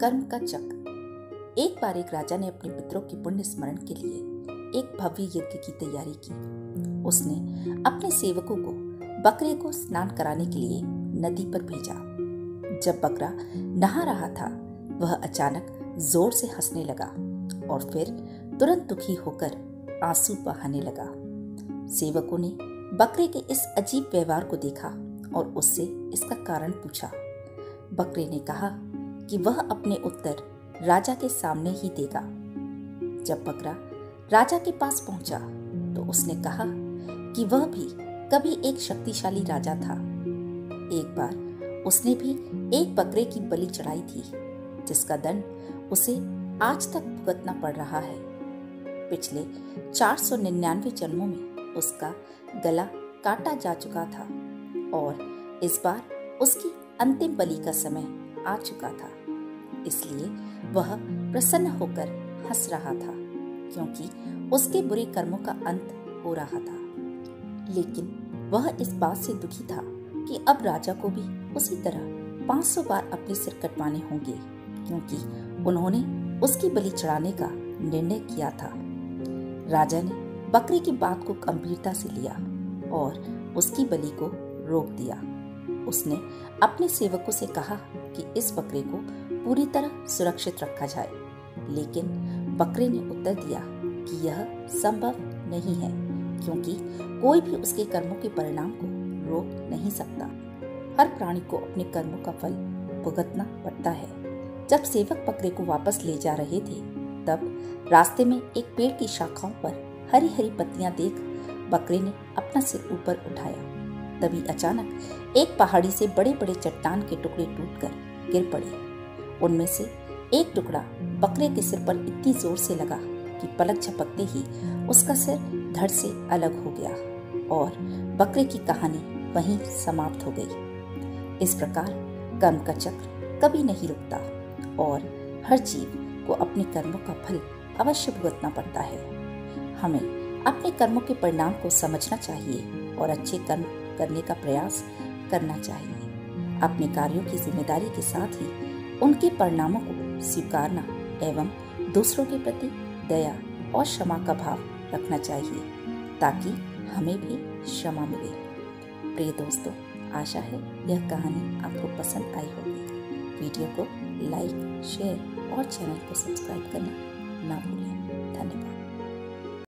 कर्म का चक्र। एक बार एक राजा ने अपने पितरों के पुण्य स्मरण के लिए एक भव्य यज्ञ की तैयारी की। उसने अपने सेवकों को बकरे को स्नान कराने के लिए नदी पर भेजा। जब बकरा नहा रहा था, वह अचानक जोर से हंसने लगा और फिर तुरंत दुखी होकर आंसू बहाने लगा। सेवकों ने बकरे के इस अजीब व्यवहार को देखा और उससे इसका कारण पूछा। बकरे ने कहा कि वह अपने उत्तर राजा के सामने ही देगा। जब बकरा राजा के पास पहुंचा तो उसने कहा कि वह भी कभी एक शक्तिशाली राजा था। एक बार उसने भी एक बकरे की बलि चढ़ाई थी, जिसका दंड उसे आज तक भुगतना पड़ रहा है। पिछले 499 जन्मों में उसका गला काटा जा चुका था और इस बार उसकी अंतिम बलि का समय आ चुका था। इसलिए वह प्रसन्न होकर हंस रहा था, क्योंकि उसके बुरे कर्मों का अंत हो रहा था। लेकिन वह इस बात से दुखी था कि अब राजा को भी उसी तरह 500 बार अपने सिर कटवाने होंगे, क्योंकि उन्होंने उसकी बलि चढ़ाने का निर्णय किया था। राजा ने बकरे की बात को गंभीरता से लिया और उसकी बलि को रोक दिया। उसने अपने सेवकों से कहा कि इस बकरे को पूरी तरह सुरक्षित रखा जाए, लेकिन बकरे ने उत्तर दिया कि यह संभव नहीं है, क्योंकि कोई भी उसके कर्मों के परिणाम को रोक नहीं सकता। हर प्राणी को अपने कर्मों का फल भुगतना पड़ता है। जब सेवक बकरे को वापस ले जा रहे थे, तब रास्ते में एक पेड़ की शाखाओं पर हरी हरी पत्तियां देख बकरे ने अपना सिर ऊपर उठाया। तभी अचानक एक पहाड़ी से बड़े बड़े चट्टान के टुकड़े टूटकर गिर पड़े। उनमें से एक टुकड़ा बकरे के सिर पर इतनी जोर से लगा कि पलक झपकते ही उसका सिर धड़ से अलग हो गया और बकरे की कहानी वहीं समाप्त हो गई। इस प्रकार कर्म का चक्र कभी नहीं रुकता और हर जीव को अपने कर्मों का फल अवश्य भुगतना पड़ता है। हमें अपने कर्मों के परिणाम को समझना चाहिए और अच्छे कर्म करने का प्रयास करना चाहिए। अपने कार्यों की जिम्मेदारी के साथ ही उनके परिणामों को स्वीकारना एवं दूसरों के प्रति दया और क्षमा का भाव रखना चाहिए, ताकि हमें भी क्षमा मिले। प्रिय दोस्तों, आशा है यह कहानी आपको पसंद आई होगी। वीडियो को लाइक, शेयर और चैनल को सब्सक्राइब करना ना भूलें।